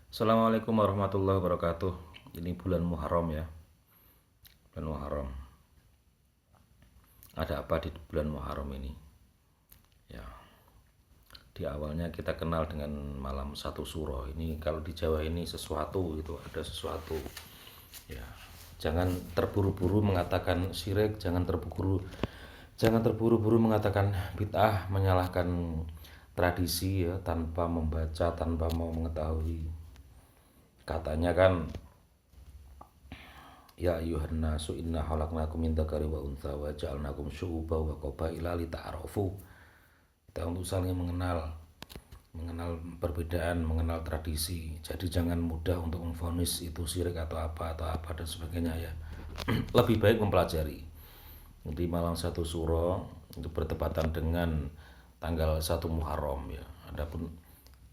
Assalamualaikum warahmatullahi wabarakatuh. Ini bulan Muharram ya. Bulan Muharram. Ada apa di bulan Muharram ini? Ya, di awalnya kita kenal dengan malam satu suro. Ini kalau di Jawa ini sesuatu itu ada sesuatu. Ya, jangan terburu-buru mengatakan syirik, jangan terburu-buru mengatakan bid'ah, menyalahkan tradisi ya tanpa membaca, tanpa mau mengetahui. Katanya kan ya ayuhan nasu inna khalaqnakum min dzakari wa untha wa ja'alnakum syu'uban wa qabaila lita'arafu. Kita untuk saling mengenal perbedaan, mengenal tradisi. Jadi jangan mudah untuk memvonis itu syirik atau apa dan sebagainya ya. Lebih baik mempelajari. Jadi malam satu suro itu bertepatan dengan tanggal 1 Muharram ya. Adapun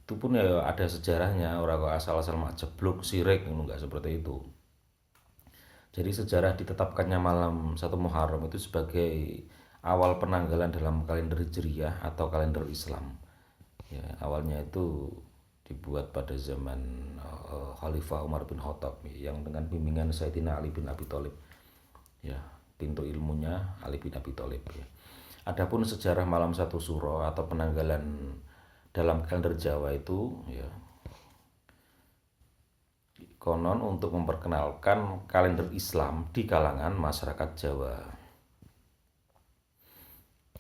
itu pun ya ada sejarahnya, orang kok asal-asal mak jeblok syirik enggak seperti itu. Jadi sejarah ditetapkannya malam 1 Muharram itu sebagai awal penanggalan dalam kalender Hijriyah atau kalender Islam. Ya, awalnya itu dibuat pada zaman Khalifah Umar bin Khattab yang dengan bimbingan Sayyidina Ali bin Abi Thalib. Ya, pintu ilmunya Ali bin Abi Thalib ya. Adapun sejarah malam satu suro atau penanggalan dalam kalender Jawa itu ya konon untuk memperkenalkan kalender Islam di kalangan masyarakat Jawa.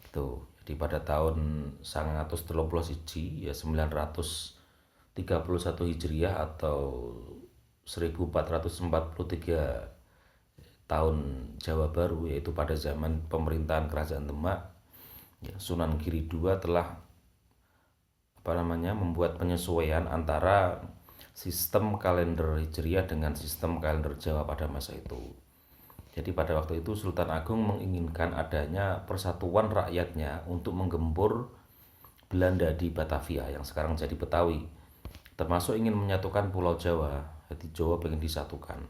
Itu jadi pada tahun 913 Hijri ya 931 Hijriah atau 1443 tahun Jawa Baru, yaitu pada zaman pemerintahan Kerajaan Demak ya, Sunan Giri II telah membuat penyesuaian antara sistem kalender Hijriah dengan sistem kalender Jawa pada masa itu. Jadi pada waktu itu Sultan Agung menginginkan adanya persatuan rakyatnya untuk menggempur Belanda di Batavia yang sekarang jadi Betawi, termasuk ingin menyatukan Pulau Jawa. Jadi Jawa pengen disatukan.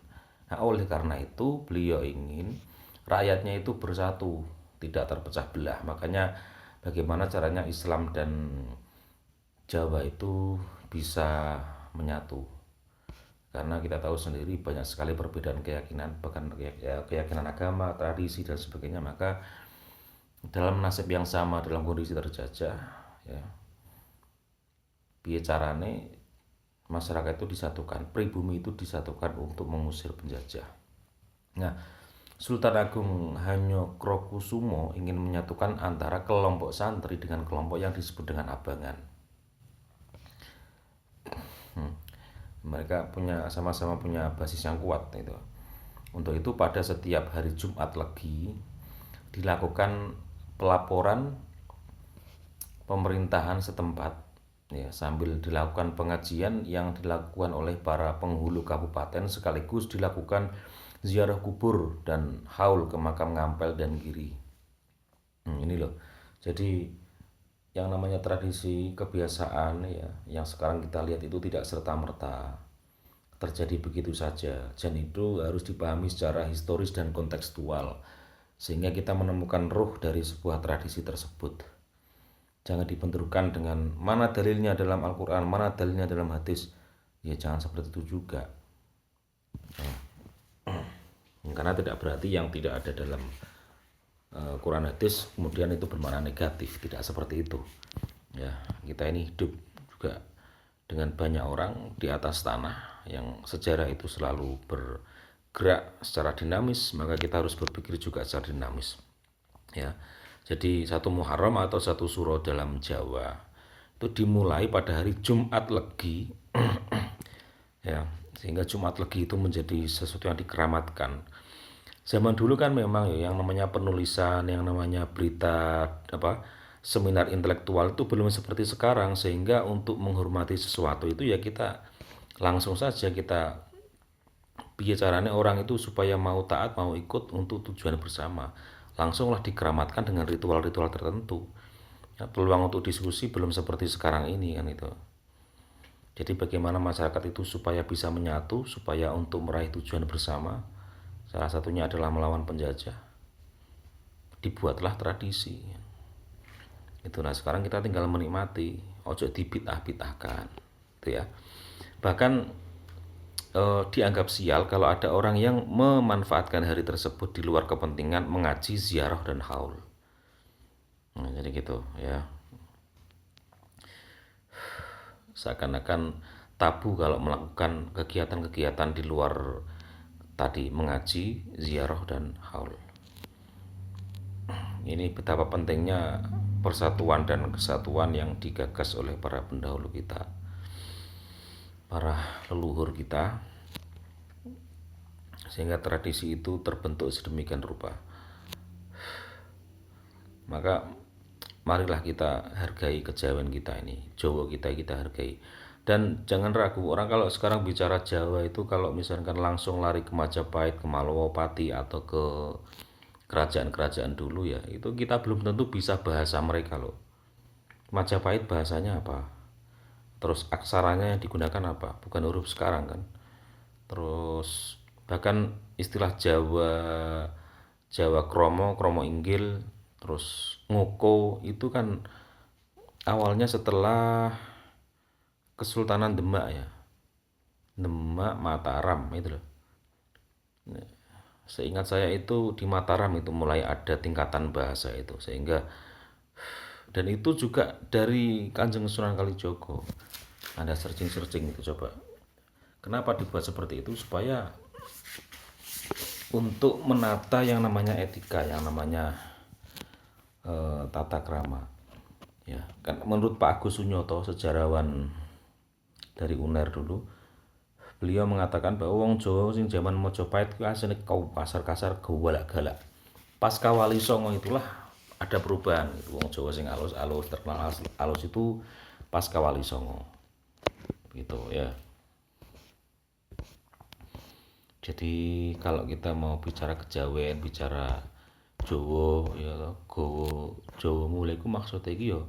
Nah, oleh karena itu beliau ingin rakyatnya itu bersatu, tidak terpecah belah. Makanya bagaimana caranya Islam dan Jawa itu bisa menyatu, karena kita tahu sendiri banyak sekali perbedaan keyakinan, bahkan keyakinan agama, tradisi dan sebagainya. Maka dalam nasib yang sama, dalam kondisi terjajah ya, piye carane masyarakat itu disatukan, pribumi itu disatukan untuk mengusir penjajah. Nah, Sultan Agung Hanyokrokusumo ingin menyatukan antara kelompok santri dengan kelompok yang disebut dengan abangan. Mereka sama-sama punya basis yang kuat itu. Untuk itu pada setiap hari Jumat Legi dilakukan pelaporan pemerintahan setempat ya, sambil dilakukan pengajian yang dilakukan oleh para penghulu kabupaten, sekaligus dilakukan ziarah kubur dan haul ke makam Ngampel dan Giri. Ini loh. Jadi yang namanya tradisi kebiasaan ya, yang sekarang kita lihat itu tidak serta-merta terjadi begitu saja, dan itu harus dipahami secara historis dan kontekstual sehingga kita menemukan ruh dari sebuah tradisi tersebut. Jangan dibenturkan dengan mana dalilnya dalam Al-Quran, mana dalilnya dalam hadis. Ya jangan seperti itu juga ya. Karena tidak berarti yang tidak ada dalam Quran hadis kemudian itu bermakna negatif, tidak seperti itu ya. Kita ini hidup juga dengan banyak orang di atas tanah yang sejarah itu selalu bergerak secara dinamis, maka kita harus berpikir juga secara dinamis ya. Jadi 1 Muharram atau 1 Suro dalam Jawa itu dimulai pada hari Jumat Legi ya, sehingga Jumat Legi itu menjadi sesuatu yang dikeramatkan. Zaman dulu kan memang ya yang namanya penulisan, yang namanya berita seminar intelektual itu belum seperti sekarang, sehingga untuk menghormati sesuatu itu ya kita langsung saja kita piye caranya orang itu supaya mau taat, mau ikut untuk tujuan bersama. Langsunglah dikeramatkan dengan ritual-ritual tertentu. Ya, peluang untuk diskusi belum seperti sekarang ini kan itu. Jadi bagaimana masyarakat itu supaya bisa menyatu, supaya untuk meraih tujuan bersama, salah satunya adalah melawan penjajah. Dibuatlah tradisi. Itu nah sekarang kita tinggal menikmati, ojo dibid'ah-bid'ahkan. Itu ya. Bahkan dianggap sial kalau ada orang yang memanfaatkan hari tersebut di luar kepentingan mengaji, ziarah, dan haul. Nah, jadi gitu ya. Seakan-akan tabu kalau melakukan kegiatan-kegiatan di luar tadi mengaji, ziarah, dan haul. Ini betapa pentingnya persatuan dan kesatuan yang digagas oleh para pendahulu kita, para leluhur kita, sehingga tradisi itu terbentuk sedemikian rupa. Maka marilah kita hargai kejawen kita ini, Jawa kita hargai. Dan jangan ragu, orang kalau sekarang bicara Jawa itu kalau misalkan langsung lari ke Majapahit, ke Malowapati, atau ke kerajaan-kerajaan dulu ya, itu kita belum tentu bisa bahasa mereka loh. Majapahit bahasanya apa? Terus aksaranya yang digunakan apa? Bukan huruf sekarang kan. Terus bahkan istilah Jawa, Jawa Kromo, Kromo Inggil, terus Ngoko itu kan awalnya setelah Kesultanan Demak ya. Demak, Mataram itu loh. Seingat saya itu di Mataram itu mulai ada tingkatan bahasa itu, sehingga dan itu juga dari Kanjeng Sunan Kalijogo. Anda searching itu coba. Kenapa dibuat seperti itu? Supaya untuk menata yang namanya etika, yang namanya tata krama. Ya, kan menurut Pak Agus Sunyoto, sejarawan dari UNER dulu, beliau mengatakan bahwa wong Jawa sing zaman Majapahit ku asline kau kasar-kasar galak-galak. Pasca Wali Songo itulah ada perubahan. Wong Jawa sing alus-alus terkenal alus itu pasca Wali Songo. Gitu ya. Jadi kalau kita mau bicara kejawen, bicara Jawa ya gowo Jawa mulai ku maksud iki yo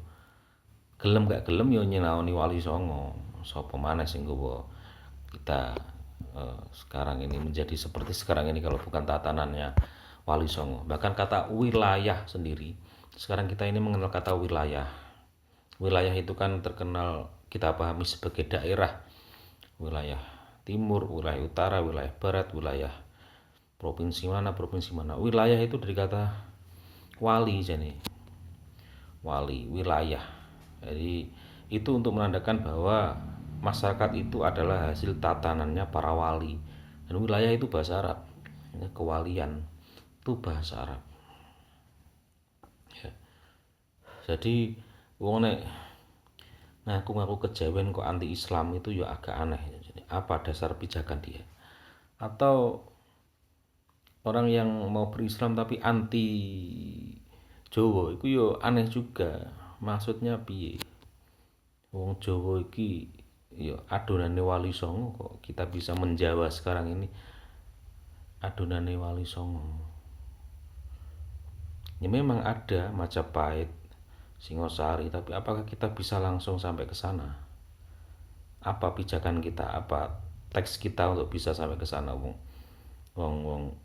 gelem gak gelem yo nyinaoni Wali Songo. Sapa maneh sing nggawa kita sekarang ini menjadi seperti sekarang ini kalau bukan tatanannya Wali Songo. Bahkan kata wilayah sendiri, sekarang kita ini mengenal kata wilayah. Wilayah itu kan terkenal kita pahami sebagai daerah. Wilayah timur, wilayah utara, wilayah barat, wilayah provinsi mana. Wilayah itu dari kata wali, jadi wali, wilayah. Jadi itu untuk menandakan bahwa masyarakat itu adalah hasil tatanannya para wali. Dan wilayah itu bahasa Arab. Kewalian itu bahasa Arab. Ya. Jadi wong nek ngaku kejawen kok anti Islam itu ya agak aneh. Jadi apa dasar pijakan dia? Atau orang yang mau berislam tapi anti Jawa itu yo aneh juga. Maksudnya piye? Wong Jawa iki yo adonane Wali Songo kok kita bisa menjawa sekarang ini adonane Wali Songo. Ya memang ada Majapahit, Singosari, tapi apakah kita bisa langsung sampai ke sana? Apa pijakan kita? Apa teks kita untuk bisa sampai ke sana? Wong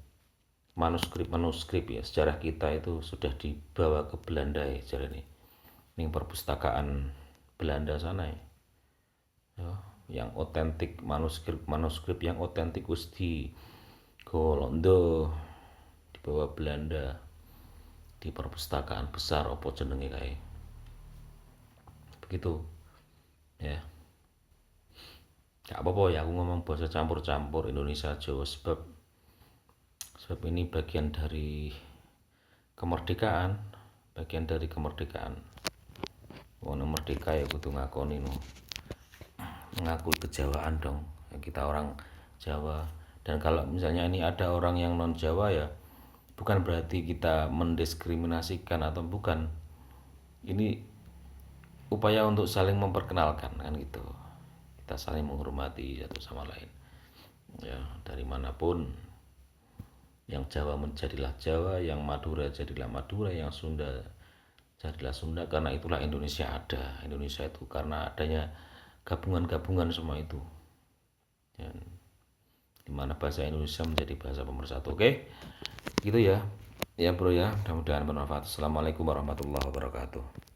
manuskrip ya sejarah kita itu sudah dibawa ke Belanda ya sejarah ini perpustakaan Belanda sana ya, yang otentik manuskrip yang otentik wis di Golondo dibawa Belanda di perpustakaan besar opo jenenge kae begitu ya. Gak apa-apa ya aku ngomong bahasa campur-campur Indonesia Jawa sebab ini bagian dari kemerdekaan, Wong merdeka ya kudu ngakoni no. Mengakui kejawaan dong. Ya, kita orang Jawa. Dan kalau misalnya ini ada orang yang non Jawa ya bukan berarti kita mendiskriminasikan atau bukan. Ini upaya untuk saling memperkenalkan kan gitu. Kita saling menghormati satu sama lain. Ya, dari manapun, yang Jawa menjadilah Jawa, yang Madura jadilah Madura, yang Sunda jadilah Sunda, karena itulah Indonesia ada. Indonesia itu karena adanya gabungan-gabungan semua itu. Dan dimana bahasa Indonesia menjadi bahasa pemersatu. Oke, gitu ya. Ya bro ya, mudah-mudahan bermanfaat. Assalamualaikum warahmatullahi wabarakatuh.